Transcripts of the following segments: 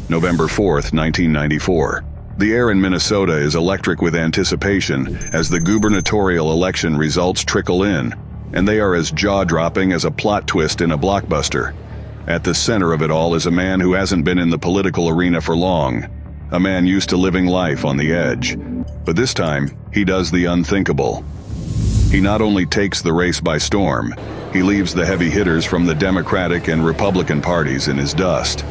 November 4th, 1994. The air in Minnesota is electric with anticipation as the gubernatorial election results trickle in, and they are as jaw-dropping as a plot twist in a blockbuster. At the center of it all is a man who hasn't been in the political arena for long, a man used to living life on the edge. But this time, he does the unthinkable. He not only takes the race by storm, he leaves the heavy hitters from the Democratic and Republican parties in his dust.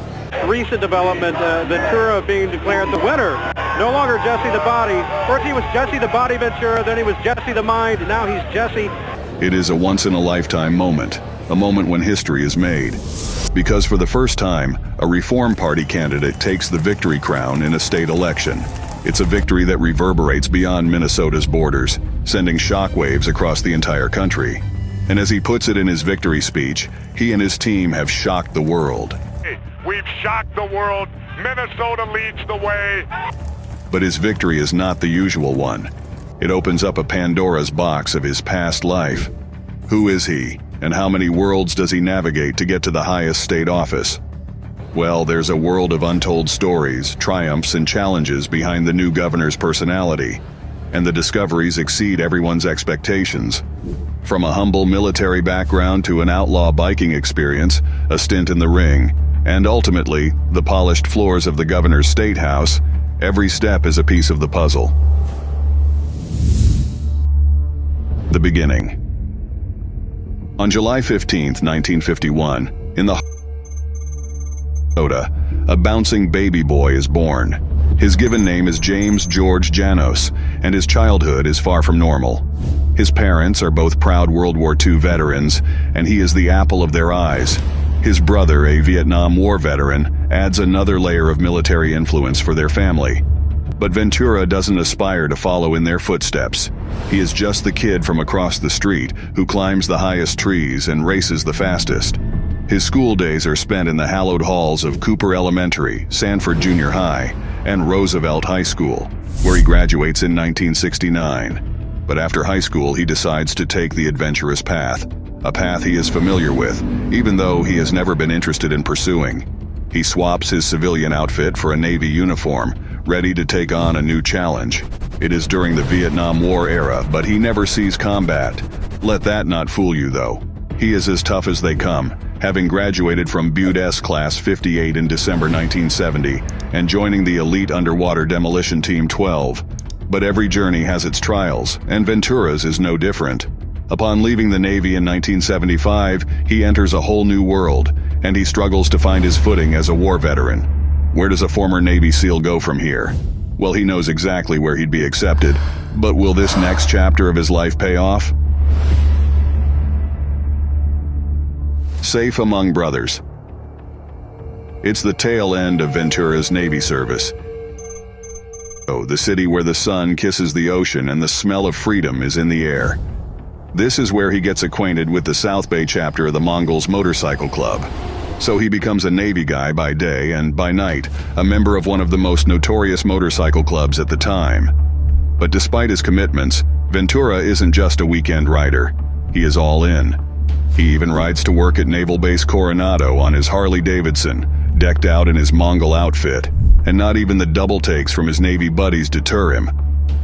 Recent development, Ventura being declared the winner. No longer Jesse the Body. First he was Jesse the Body Ventura, then he was Jesse the Mind, and now he's Jesse. It is a once-in-a-lifetime moment, a moment when history is made. Because for the first time, a Reform Party candidate takes the victory crown in a state election. It's a victory that reverberates beyond Minnesota's borders, sending shockwaves across the entire country. And as he puts it in his victory speech, he and his team have shocked the world. We've shocked the world. Minnesota leads the way. But his victory is not the usual one. It opens up a Pandora's box of his past life. Who is he, and how many worlds does he navigate to get to the highest state office? Well, there's a world of untold stories, triumphs, and challenges behind the new governor's personality, and the discoveries exceed everyone's expectations. From a humble military background to an outlaw biking experience, a stint in the ring, and ultimately, the polished floors of the governor's state house, every step is a piece of the puzzle. The beginning. On July 15, 1951, in the Minnesota, a bouncing baby boy is born. His given name is James George Janos, and his childhood is far from normal. His parents are both proud World War II veterans, and he is the apple of their eyes. His brother, a Vietnam War veteran, adds another layer of military influence for their family. But Ventura doesn't aspire to follow in their footsteps. He is just the kid from across the street who climbs the highest trees and races the fastest. His school days are spent in the hallowed halls of Cooper Elementary, Sanford Junior High, and Roosevelt High School, where he graduates in 1969. But after high school, he decides to take the adventurous path, a path he is familiar with, even though he has never been interested in pursuing. He swaps his civilian outfit for a Navy uniform, ready to take on a new challenge. It is during the Vietnam War era, but he never sees combat. Let that not fool you, though. He is as tough as they come, having graduated from Butte S Class 58 in December 1970 and joining the elite underwater demolition Team 12. But every journey has its trials, and Ventura's is no different. Upon leaving the Navy in 1975, he enters a whole new world, and he struggles to find his footing as a war veteran. Where does a former Navy SEAL go from here? Well, he knows exactly where he'd be accepted, but will this next chapter of his life pay off? Safe among brothers. It's the tail end of Ventura's Navy service. The city where the sun kisses the ocean and the smell of freedom is in the air. This is where he gets acquainted with the South Bay chapter of the Mongols Motorcycle Club. So he becomes a Navy guy by day and by night, a member of one of the most notorious motorcycle clubs at the time. But despite his commitments, Ventura isn't just a weekend rider. He is all in. He even rides to work at Naval Base Coronado on his Harley Davidson, decked out in his Mongol outfit, and not even the double takes from his Navy buddies deter him.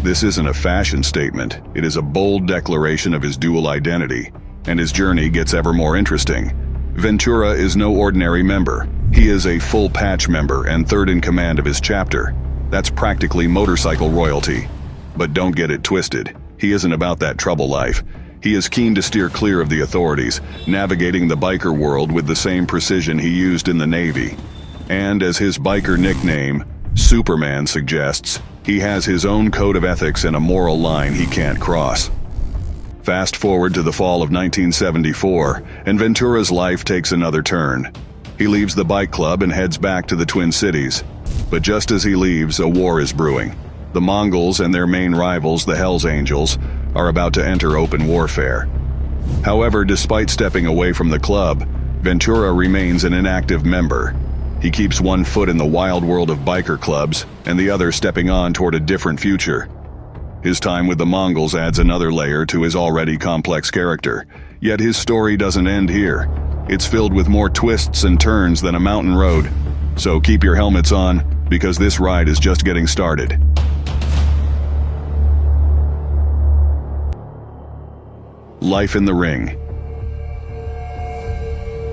This isn't a fashion statement, it is a bold declaration of his dual identity, and his journey gets ever more interesting. Ventura is no ordinary member. He is a full patch member and third in command of his chapter. That's practically motorcycle royalty. But don't get it twisted, he isn't about that trouble life. He is keen to steer clear of the authorities, navigating the biker world with the same precision he used in the Navy. And as his biker nickname, Superman, suggests, he has his own code of ethics and a moral line he can't cross. Fast forward to the fall of 1974, and Ventura's life takes another turn. He leaves the bike club and heads back to the Twin Cities. But just as he leaves, a war is brewing. The Mongols and their main rivals, the Hells Angels, are about to enter open warfare. However, despite stepping away from the club, Ventura remains an inactive member. He keeps one foot in the wild world of biker clubs and the other stepping on toward a different future. His time with the Mongols adds another layer to his already complex character, yet his story doesn't end here. It's filled with more twists and turns than a mountain road. So keep your helmets on, because this ride is just getting started. Life in the ring.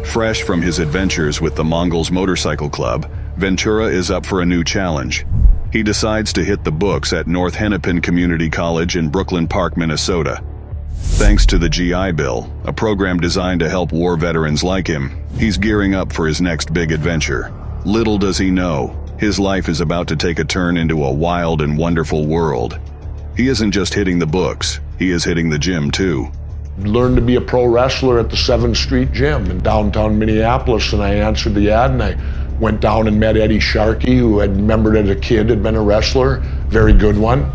Fresh from his adventures with the Mongols Motorcycle Club, Ventura is up for a new challenge. He decides to hit the books at North Hennepin Community College in Brooklyn Park, Minnesota. Thanks to the GI Bill, a program designed to help war veterans like him, he's gearing up for his next big adventure. Little does he know, his life is about to take a turn into a wild and wonderful world. He isn't just hitting the books, he is hitting the gym too. Learned to be a pro wrestler at the 7th Street Gym in downtown Minneapolis, and I answered the ad, and I went down and met Eddie Sharkey, who had remembered as a kid had been a wrestler, very good one,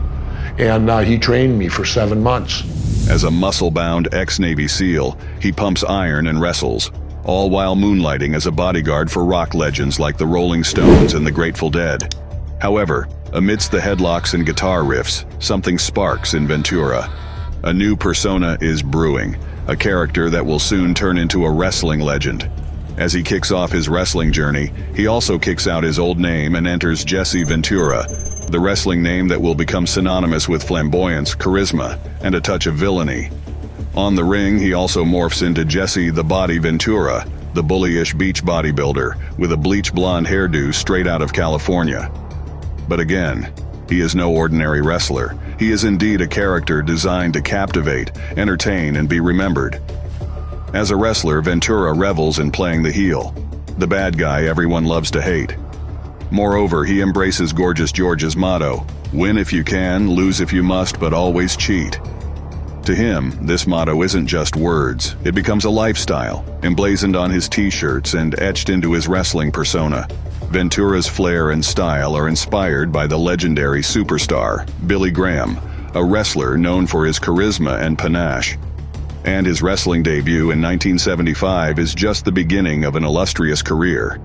and he trained me for 7 months. As a muscle-bound ex-Navy SEAL, he pumps iron and wrestles, all while moonlighting as a bodyguard for rock legends like the Rolling Stones and the Grateful Dead. However, amidst the headlocks and guitar riffs, something sparks in Ventura. A new persona is brewing, a character that will soon turn into a wrestling legend. As he kicks off his wrestling journey, he also kicks out his old name and enters Jesse Ventura, the wrestling name that will become synonymous with flamboyance, charisma, and a touch of villainy. On the ring, he also morphs into Jesse the Body Ventura, the bullyish beach bodybuilder with a bleach blonde hairdo straight out of California. But again, he is no ordinary wrestler. He is indeed a character designed to captivate, entertain, and be remembered. As a wrestler, Ventura revels in playing the heel, the bad guy everyone loves to hate. Moreover, he embraces Gorgeous George's motto, "Win if you can, lose if you must, but always cheat." To him, this motto isn't just words, it becomes a lifestyle, emblazoned on his t-shirts and etched into his wrestling persona. Ventura's flair and style are inspired by the legendary superstar, Billy Graham, a wrestler known for his charisma and panache. And his wrestling debut in 1975 is just the beginning of an illustrious career.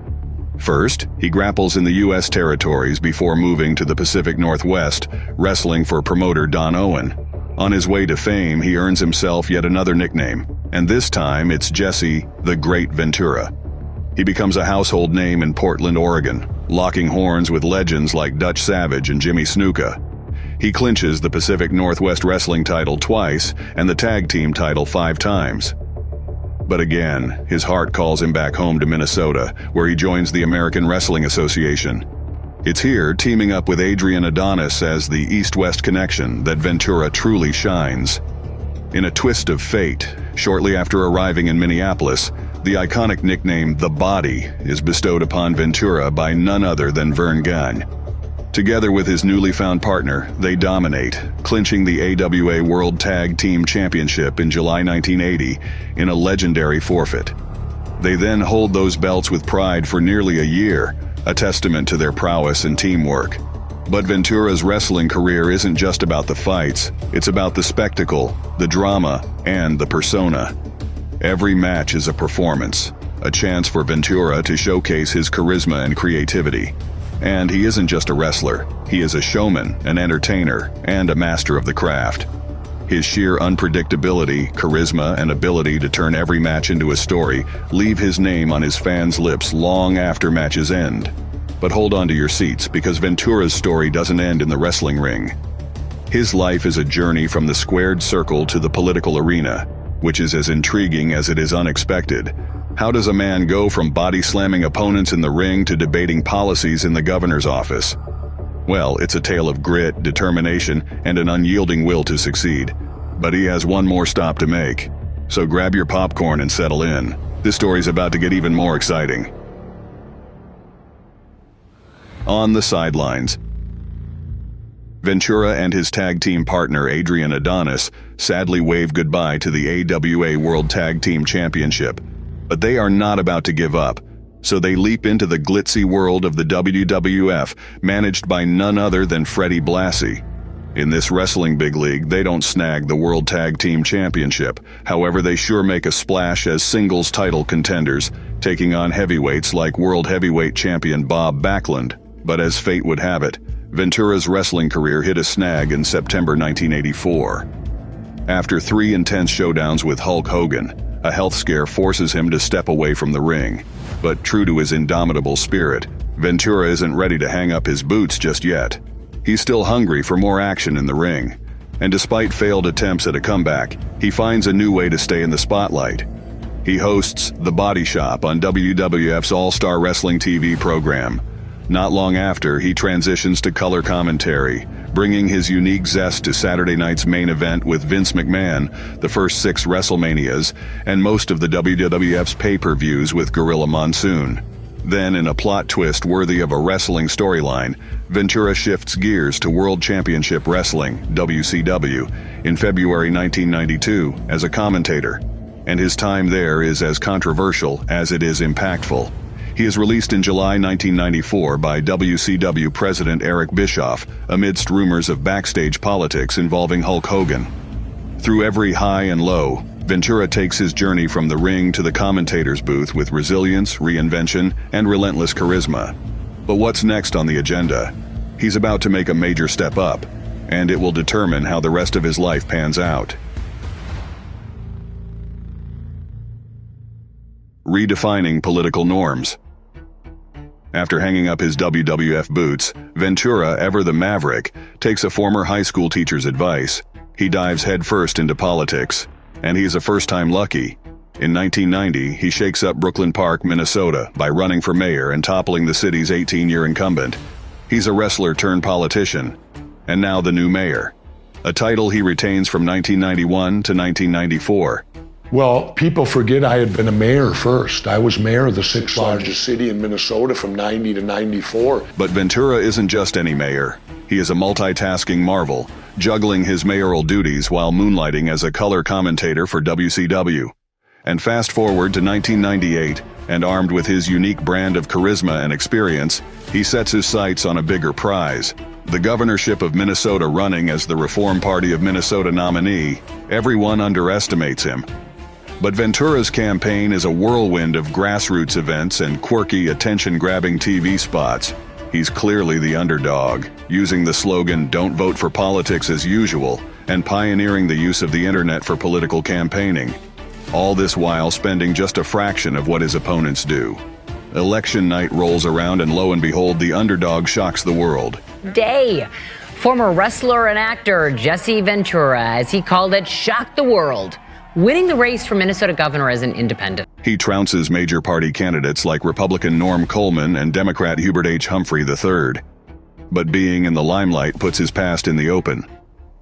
First, he grapples in the U.S. territories before moving to the Pacific Northwest, wrestling for promoter Don Owen. On his way to fame, he earns himself yet another nickname, and this time it's Jesse the Great Ventura. He becomes a household name in Portland, Oregon, locking horns with legends like Dutch Savage and Jimmy Snuka. He clinches the Pacific Northwest Wrestling title twice and the tag team title 5 times. But again, his heart calls him back home to Minnesota, where he joins the American Wrestling Association. It's here, teaming up with Adrian Adonis as the East-West connection, that Ventura truly shines. In a twist of fate, shortly after arriving in Minneapolis, the iconic nickname The Body is bestowed upon Ventura by none other than Vern Gunn. Together with his newly found partner, they dominate, clinching the AWA World Tag Team Championship in July 1980 in a legendary forfeit. They then hold those belts with pride for nearly a year, a testament to their prowess and teamwork. But Ventura's wrestling career isn't just about the fights, it's about the spectacle, the drama, and the persona. Every match is a performance, a chance for Ventura to showcase his charisma and creativity. And he isn't just a wrestler, he is a showman, an entertainer, and a master of the craft. His sheer unpredictability, charisma, and ability to turn every match into a story leave his name on his fans' lips long after matches end. But hold on to your seats, because Ventura's story doesn't end in the wrestling ring. His life is a journey from the squared circle to the political arena, which is as intriguing as it is unexpected. How does a man go from body-slamming opponents in the ring to debating policies in the governor's office? Well, it's a tale of grit, determination, and an unyielding will to succeed. But he has one more stop to make. So grab your popcorn and settle in. This story's about to get even more exciting. On the sidelines, Ventura and his tag team partner Adrian Adonis sadly wave goodbye to the AWA World Tag Team Championship. But they are not about to give up, so they leap into the glitzy world of the WWF, managed by none other than Freddie Blassie. In this wrestling big league, they don't snag the World Tag Team Championship. However, they sure make a splash as singles title contenders, taking on heavyweights like World Heavyweight Champion Bob Backlund. But as fate would have it, Ventura's wrestling career hit a snag in September 1984. After 3 intense showdowns with Hulk Hogan, a health scare forces him to step away from the ring. But true to his indomitable spirit, Ventura isn't ready to hang up his boots just yet. He's still hungry for more action in the ring. And despite failed attempts at a comeback, he finds a new way to stay in the spotlight. He hosts The Body Shop on WWF's All-Star Wrestling TV program. Not long after, he transitions to color commentary, bringing his unique zest to Saturday night's main event with Vince McMahon, the first 6 WrestleManias, and most of the WWF's pay-per-views with Gorilla Monsoon. Then, in a plot twist worthy of a wrestling storyline, Ventura shifts gears to World Championship Wrestling, WCW, in February 1992 as a commentator. And his time there is as controversial as it is impactful. He is released in July 1994 by WCW President Eric Bischoff amidst rumors of backstage politics involving Hulk Hogan. Through every high and low, Ventura takes his journey from the ring to the commentator's booth with resilience, reinvention, and relentless charisma. But what's next on the agenda? He's about to make a major step up, and it will determine how the rest of his life pans out. Redefining political norms. After hanging up his WWF boots, Ventura, ever the maverick, takes a former high school teacher's advice. He dives headfirst into politics, and he's a first-time lucky. In 1990, he shakes up Brooklyn Park, Minnesota, by running for mayor and toppling the city's 18-year incumbent. He's a wrestler turned politician, and now the new mayor, a title he retains from 1991 to 1994. Well, people forget I had been a mayor first. I was mayor of the 6th largest city in Minnesota from 90 to 94. But Ventura isn't just any mayor. He is a multitasking marvel, juggling his mayoral duties while moonlighting as a color commentator for WCW. And fast forward to 1998, and armed with his unique brand of charisma and experience, he sets his sights on a bigger prize. The governorship of Minnesota. Running as the Reform Party of Minnesota nominee, everyone underestimates him. But Ventura's campaign is a whirlwind of grassroots events and quirky, attention-grabbing TV spots. He's clearly the underdog, using the slogan, "Don't vote for politics as usual," and pioneering the use of the internet for political campaigning. All this while spending just a fraction of what his opponents do. Election night rolls around and lo and behold, the underdog shocks the world. Former wrestler and actor Jesse Ventura, as he called it, shocked the world, winning the race for Minnesota governor as an independent. He trounces major party candidates like Republican Norm Coleman and Democrat Hubert H. Humphrey III. But being in the limelight puts his past in the open.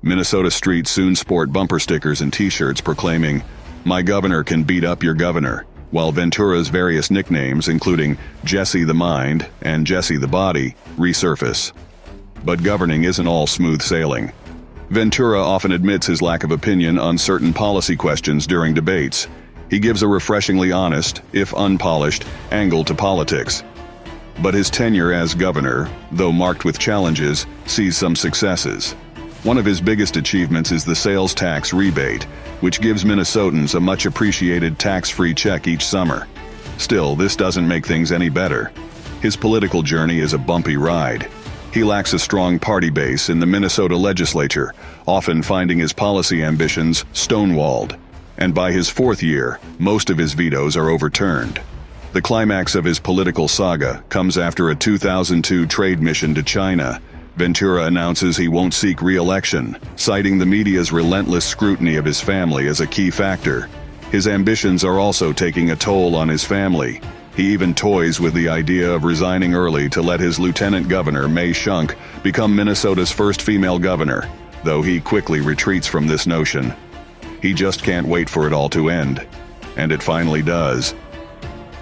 Minnesota streets soon sport bumper stickers and t-shirts proclaiming, "My governor can beat up your governor," while Ventura's various nicknames, including Jesse the Mind and Jesse the Body, resurface. But governing isn't all smooth sailing. Ventura often admits his lack of opinion on certain policy questions during debates. He gives a refreshingly honest, if unpolished, angle to politics. But his tenure as governor, though marked with challenges, sees some successes. One of his biggest achievements is the sales tax rebate, which gives Minnesotans a much-appreciated tax-free check each summer. Still, this doesn't make things any better. His political journey is a bumpy ride. He lacks a strong party base in the Minnesota legislature, often finding his policy ambitions stonewalled. And by his 4th year, most of his vetoes are overturned. The climax of his political saga comes after a 2002 trade mission to China. Ventura announces he won't seek re-election, citing the media's relentless scrutiny of his family as a key factor. His ambitions are also taking a toll on his family. He even toys with the idea of resigning early to let his lieutenant governor, May Shunk, become Minnesota's first female governor, though he quickly retreats from this notion. He just can't wait for it all to end. And it finally does.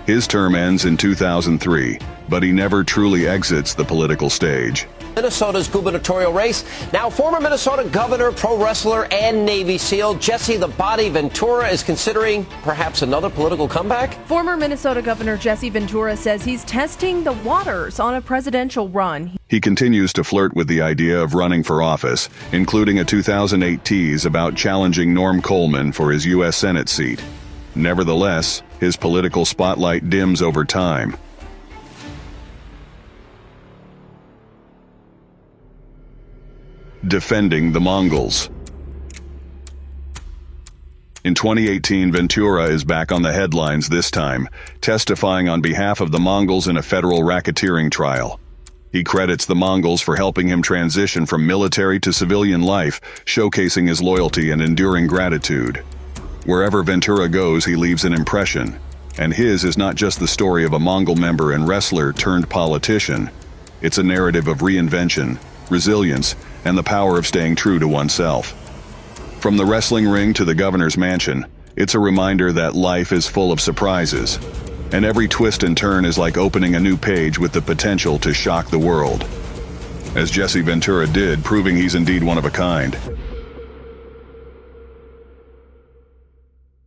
His term ends in 2003, but he never truly exits the political stage. Minnesota's gubernatorial race. Now, former Minnesota governor, pro wrestler, and Navy SEAL Jesse the Body Ventura is considering perhaps another political comeback. Former Minnesota Governor Jesse Ventura says he's testing the waters on a presidential run. He continues to flirt with the idea of running for office, including a 2008 tease about challenging Norm Coleman for his U.S. Senate seat. Nevertheless, his political spotlight dims over time. Defending the Mongols. In 2018, Ventura is back on the headlines this time, testifying on behalf of the Mongols in a federal racketeering trial. He credits the Mongols for helping him transition from military to civilian life, showcasing his loyalty and enduring gratitude. Wherever Ventura goes, he leaves an impression, and his is not just the story of a Mongol member and wrestler turned politician. It's a narrative of reinvention, resilience, and the power of staying true to oneself. From the wrestling ring to the governor's mansion, it's a reminder that life is full of surprises, and every twist and turn is like opening a new page with the potential to shock the world. As Jesse Ventura did, proving he's indeed one of a kind.